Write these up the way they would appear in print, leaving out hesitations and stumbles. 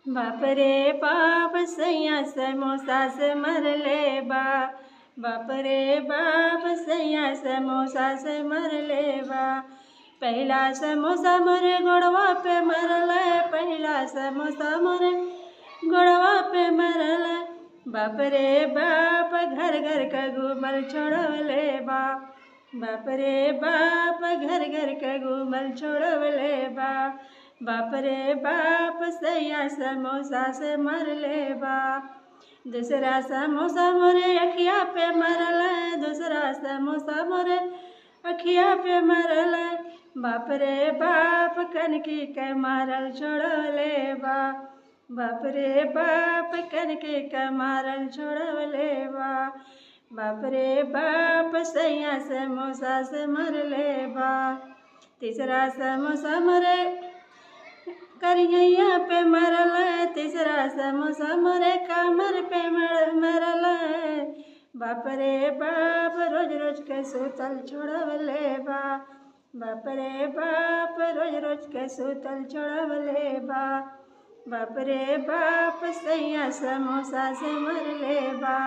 बाप रे बाप सैया समोसा से मरले बा। बाप रे बाप सैया समोसा से मरले बा। पहला समोसा मोरे गोड़वा पे मरले, पहला समोसा मोरे गोड़वा पे मरले। बाप रे बाप घर घर का घूमल छोड़वले बा। बाप रे बाप घर घर का घूमल छोड़वले बा। बाप रे बाप सैया समोसा से मरले बा। दूसरा समोसा मोरे अखिया पे मरले, दूसरा समोसा मोरे अखिया पे मरले। बाप रे बाप कनकी के मारल छोड़वले बा। बाप रे बाप कनकी के मारल छोड़वले बा। बाप रे बाप सैया समोसा से मरले बा। तीसरा समोसा मोरे करिया पे मरल, तीसरा समोसा मोरे कमर पे मरल। बाप रे बाप रोज रोज के सूतल छोड़वले बा। बाप रे बाप रोज रोज के सूतल छोड़वले बा। बाप रे बाप सैया समोसा से मरले बा।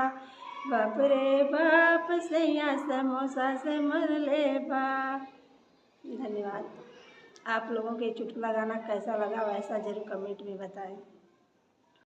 बाप रे बाप सैया समोसा से मरले बा। धन्यवाद। आप लोगों के चुटकुला गाना कैसा लगा वैसा ज़रूर कमेंट में बताएं।